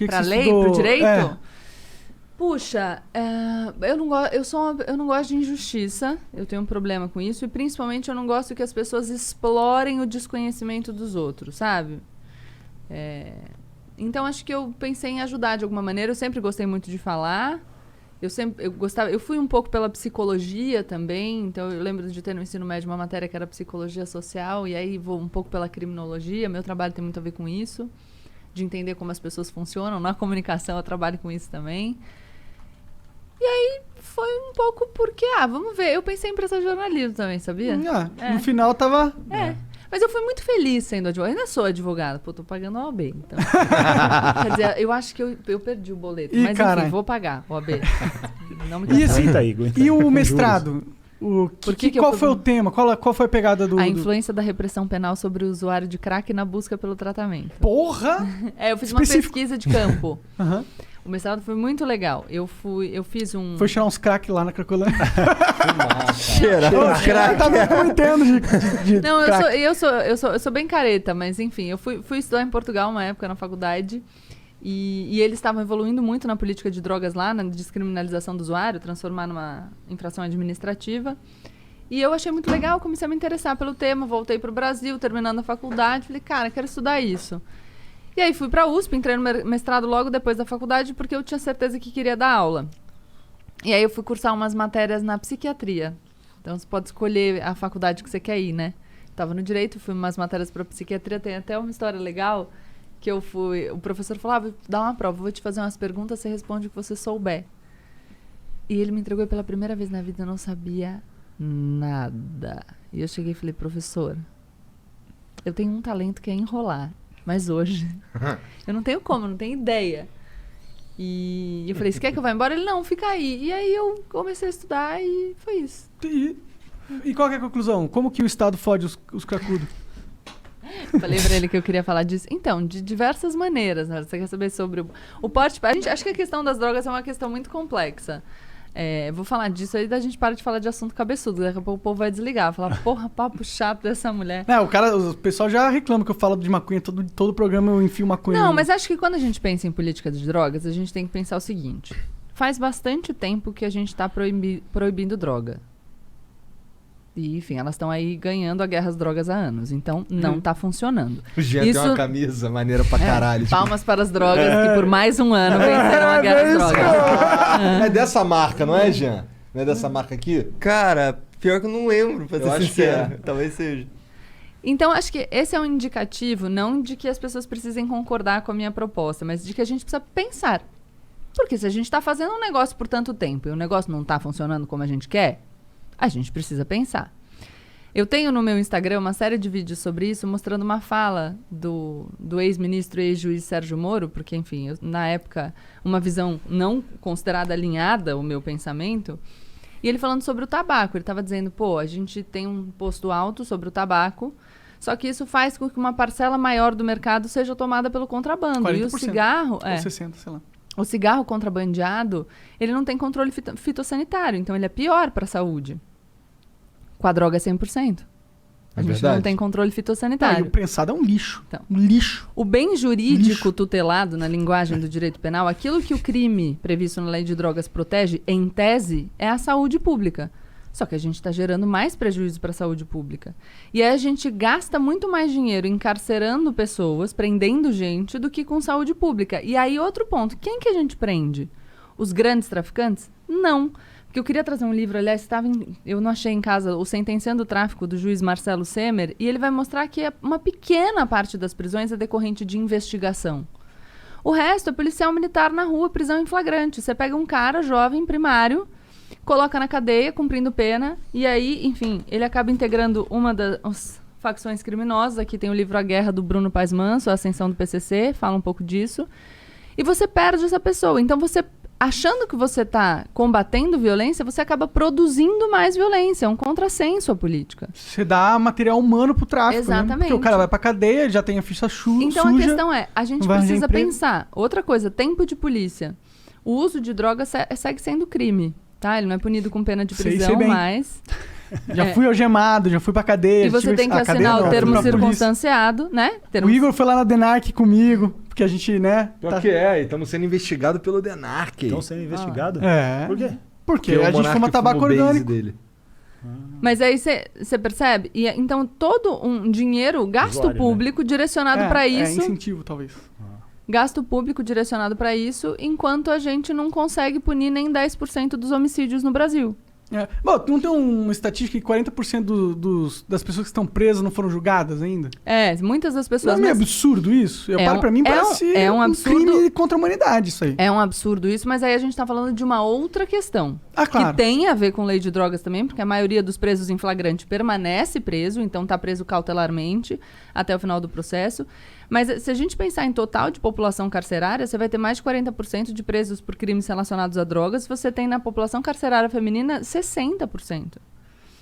Pra você lei, estudou? pro direito? É. Puxa, eu não gosto de injustiça, eu tenho um problema com isso, e principalmente eu não gosto que as pessoas explorem o desconhecimento dos outros, sabe? Então acho que eu pensei em ajudar de alguma maneira, eu sempre gostei muito de falar, eu fui um pouco pela psicologia também, então eu lembro de ter no ensino médio uma matéria que era psicologia social, e aí vou um pouco pela criminologia, meu trabalho tem muito a ver com isso, de entender como as pessoas funcionam, na comunicação eu trabalho com isso também. E aí foi um pouco porque, vamos ver, eu pensei em prestar jornalismo também, sabia? No final tava... Mas eu fui muito feliz sendo advogada. Eu ainda sou advogada, pô, tô pagando a OAB, então. Quer dizer, eu acho que eu perdi o boleto. Mas enfim, vou pagar o OAB. Não me E, assim, aguenta e aí, o com mestrado? Qual foi o tema? Qual foi a pegada do... A influência da repressão penal sobre o usuário de crack na busca pelo tratamento. Porra! Eu fiz uma pesquisa de campo. O mestrado foi muito legal. Eu fiz um... Foi tirar uns crack lá na Cracolândia. Cheirar uns crack. Eu entendo de Não, crack. eu sou bem careta, mas enfim, eu fui estudar em Portugal uma época na faculdade e eles estavam evoluindo muito na política de drogas lá, na descriminalização do usuário, transformar numa infração administrativa. E eu achei muito legal, comecei a me interessar pelo tema, voltei para o Brasil, terminando a faculdade, falei, cara, quero estudar isso. E aí fui para a USP, entrei no mestrado logo depois da faculdade, porque eu tinha certeza que queria dar aula. E aí eu fui cursar umas matérias na psiquiatria. Então você pode escolher a faculdade que você quer ir, né? Tava no direito, fui umas matérias para psiquiatria, tem até uma história legal que eu fui... O professor falava, vou dar uma prova, vou te fazer umas perguntas, você responde o que você souber. E ele me entregou pela primeira vez na vida, eu não sabia nada. E eu cheguei e falei, professor, eu tenho um talento que é enrolar. Mas hoje, eu não tenho como, não tenho ideia. E eu falei, você quer que eu vá embora? Ele, não, fica aí. E aí eu comecei a estudar e foi isso. E qual que é a conclusão? Como que o Estado fode os cracudos? Falei pra ele que eu queria falar disso. Então, de diversas maneiras. Né? Você quer saber sobre o porte... Acho que a questão das drogas é uma questão muito complexa. Vou falar disso aí, da gente para de falar de assunto cabeçudo. Daqui a pouco o povo vai desligar. Falar, porra, papo chato dessa mulher. O pessoal já reclama que eu falo de maconha. Todo programa eu enfio maconha. Não, mas acho que quando a gente pensa em política de drogas, a gente tem que pensar o seguinte. Faz bastante tempo que a gente está proibindo droga. E, enfim, elas estão aí ganhando a guerra às drogas há anos. Então, não tá funcionando. O Jean tem uma camisa maneira pra caralho. Palmas para as drogas que por mais um ano venceram a guerra às drogas. É dessa marca, não é, Jean? Não é dessa marca aqui? Cara, pior que eu não lembro, pra ser sincero. Talvez seja. Então, acho que esse é um indicativo, não de que as pessoas precisem concordar com a minha proposta, mas de que a gente precisa pensar. Porque se a gente está fazendo um negócio por tanto tempo e o negócio não está funcionando como a gente quer, a gente precisa pensar. Eu tenho no meu Instagram uma série de vídeos sobre isso, mostrando uma fala do ex-ministro e ex-juiz Sérgio Moro, porque, enfim, na época, uma visão não considerada alinhada ao meu pensamento, e ele falando sobre o tabaco. Ele estava dizendo, a gente tem um imposto alto sobre o tabaco, só que isso faz com que uma parcela maior do mercado seja tomada pelo contrabando. 40%, e o cigarro... Ou 60%, sei lá. O cigarro contrabandeado, ele não tem controle fitossanitário, então ele é pior para a saúde. Com a droga é 100%. A gente não tem controle fitossanitário. E o prensado é um lixo. Então, um lixo. O bem jurídico tutelado na linguagem do direito penal, aquilo que o crime previsto na lei de drogas protege, em tese, é a saúde pública. Só que a gente está gerando mais prejuízo para a saúde pública. E aí a gente gasta muito mais dinheiro encarcerando pessoas, prendendo gente, do que com saúde pública. E aí outro ponto, quem que a gente prende? Os grandes traficantes? Não. Porque eu queria trazer um livro, aliás, eu não achei em casa, o Sentenciando o Tráfico, do juiz Marcelo Semer, e ele vai mostrar que uma pequena parte das prisões é decorrente de investigação. O resto é policial militar na rua, prisão em flagrante. Você pega um cara jovem, primário, coloca na cadeia, cumprindo pena, e aí, enfim, ele acaba integrando uma das facções criminosas. Aqui tem o livro A Guerra, do Bruno Paes Manso, A Ascensão do PCC, fala um pouco disso. E você perde essa pessoa. Então, você, achando que você está combatendo violência, você acaba produzindo mais violência. É um contrassenso à política. Você dá material humano pro tráfico, exatamente. Né? Porque o cara vai pra cadeia, já tem a ficha suja. Então, a questão é, a gente precisa pensar. Outra coisa, tempo de polícia. O uso de drogas segue sendo crime. Tá? Ele não é punido com pena de prisão, mas... Já fui algemado, já fui pra cadeia. E você tem que assinar o termo circunstanciado, né? O Igor foi lá na DENARC comigo. porque a gente, né? Pior que é, e estamos sendo investigados pelo DENARC. Estão sendo investigados? É. Por quê? Porque a gente fuma tabaco orgânico. Dele. Mas aí você percebe? E, então, todo um dinheiro, gasto Usuário, público direcionado para É isso. incentivo, talvez. Gasto público direcionado para isso, enquanto a gente não consegue punir nem 10% dos homicídios no Brasil. É. Bom, não tem uma estatística que 40% das pessoas que estão presas não foram julgadas ainda? Muitas das Não pessoas... é meio absurdo isso? Eu É paro um- pra mim, é parece um absurdo. crime contra a humanidade isso aí. É um absurdo isso, mas aí a gente tá falando de uma outra questão. Ah, claro. Que tem a ver com lei de drogas também, porque a maioria dos presos em flagrante permanece preso, então tá preso cautelarmente até o final do processo. Mas se a gente pensar em total de população carcerária, você vai ter mais de 40% de presos por crimes relacionados a drogas, você tem na população carcerária feminina 60%.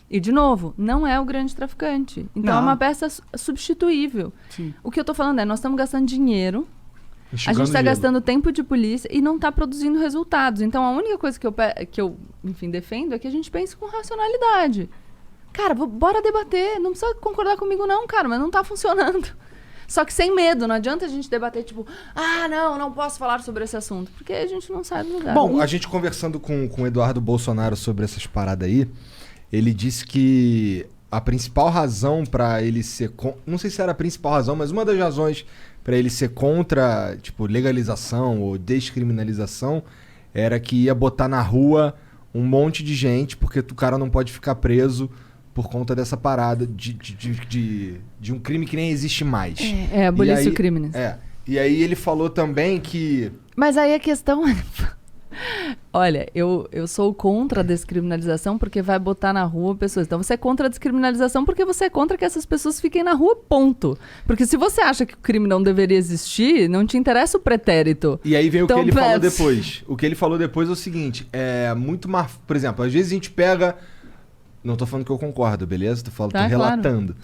E, de novo, não é o grande traficante. Então Não. é uma peça substituível. Sim. O que eu tô falando é, nós estamos gastando dinheiro, a gente está gelo. gastando tempo de polícia e não está produzindo resultados. Então, a única coisa que eu enfim, defendo é que a gente pense com racionalidade. Cara, bora debater. Não precisa concordar comigo não, cara, mas não tá funcionando. Só que sem medo. Não adianta a gente debater, tipo... não posso falar sobre esse assunto. Porque a gente não sai do lugar. Bom, a gente conversando com o Eduardo Bolsonaro sobre essas paradas aí, ele disse que a principal razão pra ele ser... Não sei se era a principal razão, mas uma das razões pra ele ser contra, tipo, legalização ou descriminalização era que ia botar na rua um monte de gente, porque o cara não pode ficar preso por conta dessa parada de um crime que nem existe mais. Abolicio crimes. E aí ele falou também que... Mas aí a questão é... Olha, eu sou contra a descriminalização porque vai botar na rua pessoas. Então você é contra a descriminalização porque você é contra que essas pessoas fiquem na rua, ponto. Porque se você acha que o crime não deveria existir, não te interessa o pretérito. E aí vem Então, o que ele falou depois. O que ele falou depois é o seguinte, é muito mais... Por exemplo, às vezes a gente pega... Não tô falando que eu concordo, beleza? Tô relatando.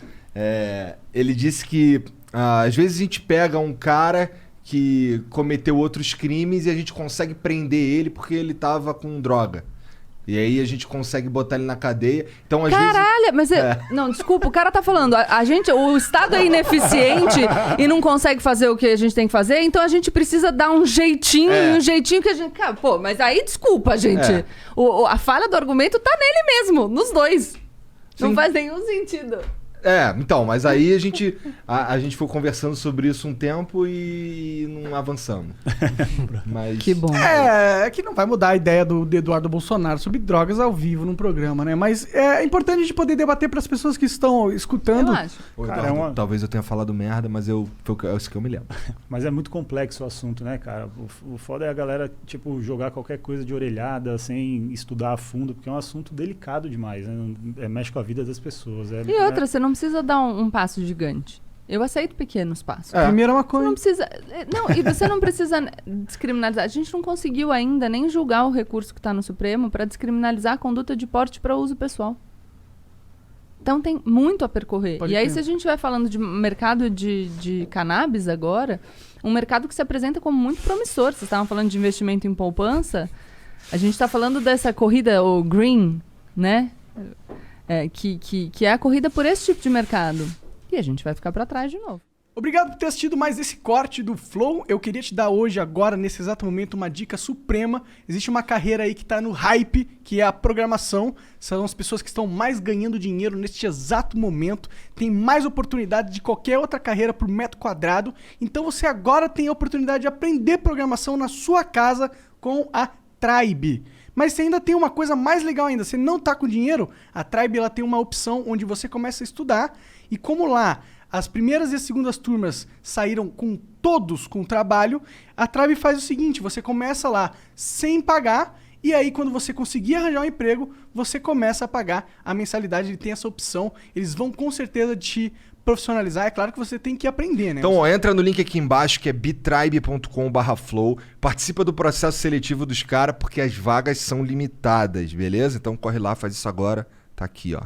Ele disse que às vezes a gente pega um cara que cometeu outros crimes e a gente consegue prender ele porque ele tava com droga. E aí a gente consegue botar ele na cadeia. Então, às Caralho, vezes... mas... Não, desculpa, o cara tá falando, o Estado é ineficiente e não consegue fazer o que a gente tem que fazer, então a gente precisa dar um jeitinho, um jeitinho que a gente... Cara, pô, mas aí, desculpa, gente. A falha do argumento tá nele mesmo, nos dois. Não faz nenhum sentido. Então, mas aí a gente foi conversando sobre isso um tempo e não avançamos. Mas... Que bom. É que não vai mudar a ideia do Eduardo Bolsonaro sobre drogas ao vivo num programa, né? Mas é importante a gente poder debater para as pessoas que estão escutando. Eu acho. Ô, Cara, Eduardo, talvez eu tenha falado merda, mas é isso que eu me lembro. Mas é muito complexo o assunto, né, cara? O foda é a galera, tipo, jogar qualquer coisa de orelhada sem estudar a fundo, porque é um assunto delicado demais, né? Mexe com a vida das pessoas. E outra, você não precisa dar um passo gigante. Eu aceito pequenos passos. Primeiro é uma Você coisa. não precisa... e você não precisa descriminalizar. A gente não conseguiu ainda nem julgar o recurso que está no Supremo para descriminalizar a conduta de porte para uso pessoal. Então tem muito a percorrer. Pode e aí, crer. se a gente vai falando de mercado de cannabis agora, um mercado que se apresenta como muito promissor. Vocês estavam falando de investimento em poupança. A gente está falando dessa corrida, o green, né? Que é a corrida por esse tipo de mercado. E a gente vai ficar para trás de novo. Obrigado por ter assistido mais esse corte do Flow. Eu queria te dar hoje, agora, nesse exato momento, uma dica suprema. Existe uma carreira aí que tá no hype, que é a programação. São as pessoas que estão mais ganhando dinheiro neste exato momento. Tem mais oportunidade de qualquer outra carreira por metro quadrado. Então você agora tem a oportunidade de aprender programação na sua casa com a Tribe. Mas você ainda tem uma coisa mais legal ainda. Você não tá com dinheiro? A Tribe ela tem uma opção onde você começa a estudar. E como lá as primeiras e as segundas turmas saíram todos com trabalho, a Tribe faz o seguinte, você começa lá sem pagar, e aí quando você conseguir arranjar um emprego, você começa a pagar a mensalidade, ele tem essa opção, eles vão com certeza te profissionalizar, é claro que você tem que aprender, né? Então, entra no link aqui embaixo, que é bitribe.com/flow, participa do processo seletivo dos caras, porque as vagas são limitadas, beleza? Então corre lá, faz isso agora, tá aqui, ó.